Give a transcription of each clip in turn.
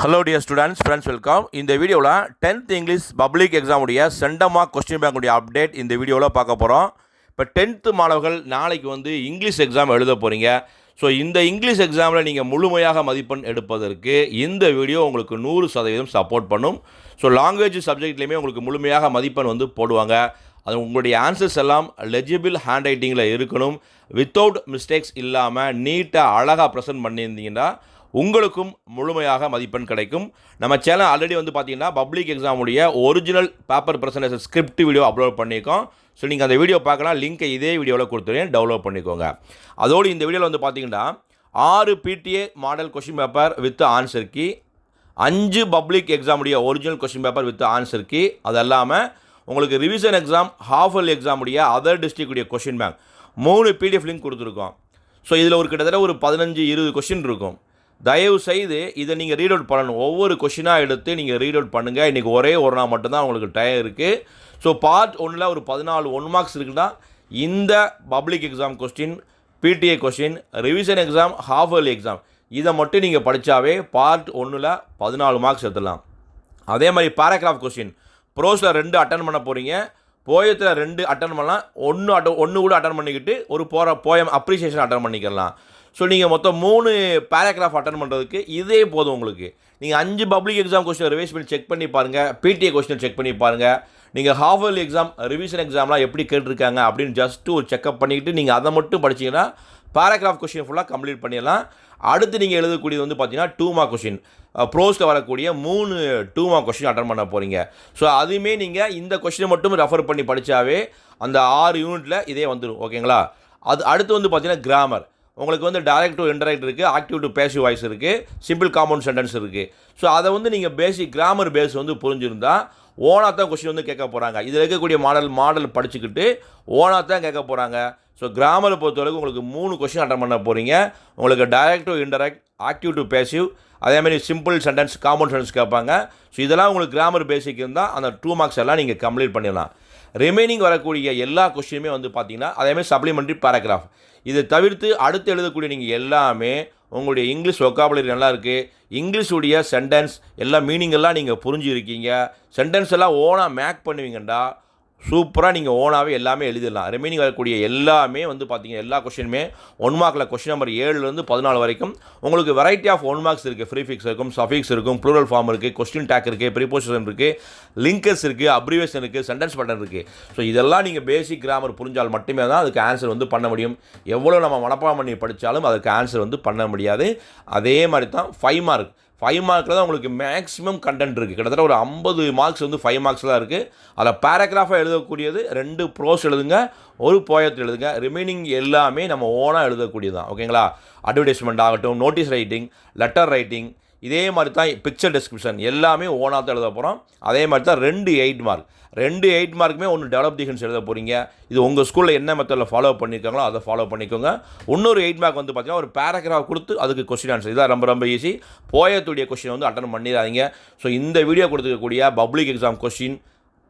Hello dear students, friends, welcome. இந்த வீடியோவில் 10th English public exam உடைய சென்டமா கொஸ்டின் பேங்க் உடைய அப்டேட் இந்த வீடியோவில் பார்க்க போகிறோம். இப்போ 10th மாணவர்கள் நாளைக்கு இங்கிலீஷ் எக்ஸாம் எழுத போகிறீங்க. ஸோ இந்த இங்கிலீஷ் எக்ஸாமில் நீங்கள் முழுமையாக மதிப்பெண் எடுப்பதற்கு இந்த வீடியோ உங்களுக்கு 100% சப்போர்ட் பண்ணும். ஸோ லாங்குவேஜ் சப்ஜெக்ட்லேயுமே உங்களுக்கு முழுமையாக மதிப்பெண் போடுவாங்க. அது உங்களுடைய ஆன்சர்ஸ் எல்லாம் லெஜிபிள் ஹேண்ட் ரைட்டிங்கில் இருக்கணும். வித்தவுட் மிஸ்டேக்ஸ் இல்லாமல் நீட்டாக அழகாக ப்ரெசென்ட் பண்ணியிருந்தீங்கன்னா உங்களுக்கும் முழுமையாக மதிப்பெண் கிடைக்கும். நம்ம சேனல் ஆல்ரெடி பார்த்தீங்கன்னா பப்ளிக் எக்ஸாமுடைய original paper presentation script video upload பண்ணியிருக்கோம். ஸோ நீங்கள் அந்த வீடியோ பார்க்கலாம், லிங்க்கை இதே வீடியோவில் கொடுத்துருவேன், டவுன்லோட் பண்ணிக்கோங்க. அதோடு இந்த வீடியோவில் பார்த்தீங்கன்னா 6 PTA model question paper with answer key, 5 public எக்ஸாமுடைய original question paper with answer key, அது இல்லாமல் உங்களுக்கு ரிவிஷன் எக்ஸாம் ஹாஃப் இயர்லி எக்ஸாமுடைய அதர் டிஸ்ட்ரிக்டுடைய கொஷின் பேங்க் 3 PDF லிங்க் கொடுத்துருக்கோம். ஸோ இதில் கிட்டத்தட்ட ஒரு 15-20 கொஷின் இருக்கும். தயவு செய்து இதை நீங்கள் ரீட் அவுட் பண்ணணும். ஒவ்வொரு கொஷினாக எடுத்து நீங்கள் ரீட் அவுட் பண்ணுங்கள். இன்றைக்கி ஒரே ஒரு நாள் மட்டும்தான் உங்களுக்கு டைம் இருக்குது. ஸோ பார்ட் 1ல் ஒரு 14 1 மார்க்ஸ் இருக்குன்னா இந்த public exam question, PTA question, revision exam, half yearly exam இதை மட்டும் நீங்கள் படித்தாவே பார்ட் 1ல் 14 மார்க்ஸ் எடுத்துடலாம். அதே மாதிரி பேராகிராஃப் கொஸ்டின் ப்ரோஸில் 2 அட்டன் பண்ண போகிறீங்க, போயத்தில் 2 அட்டன் பண்ணலாம், ஒன்று கூட அட்டன் பண்ணிக்கிட்டு ஒரு போயம் அப்ரிசியேஷன் அட்டன் பண்ணிக்கலாம். ஸோ நீங்கள் மொத்தம் 3 பேராகிராஃப் அட்டன் பண்ணுறதுக்கு இதே போதும் உங்களுக்கு. நீங்கள் 5 பப்ளிக் எக்ஸாம் கொஸ்டின் ரிவைஸ் பண்ணி செக் பண்ணி பாருங்கள், PTA கொஸ்டின் செக் பண்ணி பாருங்கள். நீங்கள் ஹாஃப் இயர்லி எக்ஸாம், ரிவிஷன் எக்ஸாம்லாம் எப்படி கேட்டிருக்காங்க அப்படின்னு ஜஸ்ட்டு ஒரு செக்அப் பண்ணிக்கிட்டு நீங்கள் அதை மட்டும் படிச்சிங்கன்னா பேராகிராஃப் கொஸ்டின் ஃபுல்லாக கம்ப்ளீட் பண்ணிடலாம். அடுத்து நீங்கள் எழுதக்கூடியது பார்த்தீங்கன்னா 2 மார்க் கொஸ்டின், ப்ரோஸில் வரக்கூடிய 3 2 மார்க் கொஸ்டின் அட்டன் பண்ண போகிறீங்க. ஸோ அதுவுமே நீங்கள் இந்த கொஸ்டினை மட்டும் ரெஃபர் பண்ணி படித்தாவே அந்த 6 யூனிட்டில் இதே வந்துடும். ஓகேங்களா? அது அடுத்து பார்த்தீங்கன்னா கிராமர் உங்களுக்கு டைரக்ட் டு இன்டைரக்ட் இருக்குது, ஆக்டிவ் டு பேசிவ் வாய்ஸ் இருக்குது, சிம்பிள் காம்பவுண்ட் சென்டென்ஸ் இருக்குது. ஸோ அதை நீங்கள் பேசிக் கிராமர் பேஸ் புரிஞ்சிருந்தால் ஓனாக தான் கொஸ்டின் கேட்க போகிறாங்க. இதில் இருக்கக்கூடிய மாடல் படிச்சுக்கிட்டு ஓனாக தான் கேட்க போகிறாங்க. ஸோ கிராமரை பொறுத்தவரைக்கும் உங்களுக்கு 3 கொஸ்டின் அட்டன் பண்ண போகிறீங்க. உங்களுக்கு direct to indirect, active to passive, அதேமாதிரி சிம்பிள் சென்டென்ஸ், காம்பவுண்ட் சென்டென்ஸ் கேட்பாங்க. ஸோ இதெல்லாம் உங்களுக்கு கிராமர் பேசிக் இருந்தால் அந்த 2 மார்க்ஸ் எல்லாம் நீங்கள் கம்ப்ளீட் பண்ணிடலாம். ரிமைனிங் வரக்கூடிய எல்லா கொஸ்டினுமே பார்த்தீங்கன்னா அதேமாதிரி சப்ளிமெண்ட்ரி பேராகிராஃப். இதை தவிர்த்து அடுத்து எழுதக்கூடிய நீங்கள் எல்லாமே உங்களுடைய இங்கிலீஷ் வொக்காபுலரி நல்லா இருக்குது, இங்கிலீஷுடைய சென்டென்ஸ் எல்லா மீனிங் எல்லாம் நீங்கள் புரிஞ்சுருக்கீங்க, சென்டென்ஸ் எல்லாம் ஓனாக மேக் பண்ணுவீங்கண்டா சூப்பராக நீங்கள் ஓனாகவே எல்லாமே எழுதிடலாம். ரிமைனிங் வரக்கூடிய எல்லாமே பார்த்தீங்கன்னா எல்லா கொஸ்டினுமே 1 மார்க்கில் கொஸ்டின் நம்பர் 7லேருந்து 14 வரைக்கும் உங்களுக்கு வெரைட்டி ஆஃப் 1 மார்க்ஸ் இருக்குது. ப்ரீஃபிக்ஸ் இருக்கும், சஃபிக்ஸ் இருக்கும், ப்ளூரல் ஃபார்ம் இருக்குது, கொஸ்டின் டேக் இருக்குது, ப்ரிபோசிஷன் இருக்குது, லிங்கர்ஸ் இருக்குது, அப்ரிவேஷன் இருக்குது, சென்டென்ஸ் பேட்டர்ன் இருக்குது. ஸோ இதெல்லாம் நீங்கள் பேசிக் கிராமர் புரிஞ்சால் மட்டுமே தான் அதுக்கு ஆன்சர் பண்ண முடியும். எவ்வளோ நம்ம மனப்பாடம் பண்ணி படித்தாலும் அதுக்கு ஆன்சர் பண்ண முடியாது. அதே மாதிரி தான் 5 மார்க் 5 மார்க்கில் தான் உங்களுக்கு மேக்ஸிமம் கண்டென்ட் இருக்குது. கிட்டத்தட்ட ஒரு 50 மார்க்ஸ் 5 மார்க்ஸ் தான் இருக்குது. அதில் பேராகிராஃபாக எழுதக்கூடியது 2 ப்ரோஸ் எழுதுங்க, ஒரு போயத்தில் எழுதுங்க. ரிமைனிங் எல்லாமே நம்ம ஓனாக எழுதக்கூடியது தான். ஓகேங்களா? அட்வர்டைஸ்மெண்ட் ஆகட்டும், நோட்டீஸ் ரைட்டிங், லெட்டர் ரைட்டிங், இதே மாதிரி தான் பிக்சர் டிஸ்கிரிப்ஷன் எல்லாமே ஓனாக தான் எழுத போகிறோம். அதே மாதிரி தான் 2 8 மார்க் 2 8 மார்க்குமே ஒன்று டெவலப் தி ஹிண்ட்ஸ் எழுத போகிறீங்க. இது உங்கள் ஸ்கூலில் என்ன மெத்தடில் ஃபாலோ பண்ணியிருக்காங்களோ அதை ஃபாலோ பண்ணிக்கோங்க. இன்னொரு 8 மார்க் பார்த்தீங்கன்னா ஒரு பேராகிராஃப் கொடுத்து அதுக்கு கொஸ்டின் ஆன்சர். இதான் ரொம்ப ஈஸி. போயத்துடைய கொஸ்டின் அட்டன் பண்ணிடாதீங்க. ஸோ இந்த வீடியோ கொடுத்துருக்கக்கூடிய public exam question,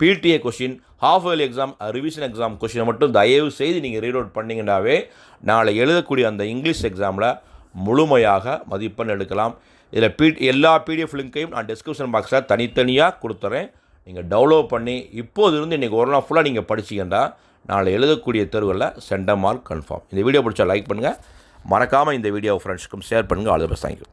PTA question, half yearly exam, revision exam கொஸ்டினை மட்டும் தயவு செய்து நீங்கள் ரீட் அவுட் பண்ணிங்கன்னாவே நாளை எழுதக்கூடிய அந்த இங்கிலீஷ் எக்ஸாமில் முழுமையாக மதிப்பெண் எடுக்கலாம். இதில் எல்லா PDF லிங்க்கையும் நான் டிஸ்கிரிப்ஷன் பாக்ஸில் தனித்தனியாக கொடுத்துறேன். நீங்கள் டவுன்லோட் பண்ணி இப்போதிருந்து இன்றைக்கி ஒரு நாள் ஃபுல்லாக நீங்கள் படிச்சிங்கன்னா நாளை எழுதக்கூடிய தேர்வுகளில் சென்டம் மார்க் கன்ஃபார்ம். இந்த வீடியோ பிடிச்சா லைக் பண்ணுங்கள், மறக்காமல் இந்த வீடியோ ஃப்ரெண்ட்ஸுக்கும் ஷேர் பண்ணுங்கள். All the best. தேங்க்யூ.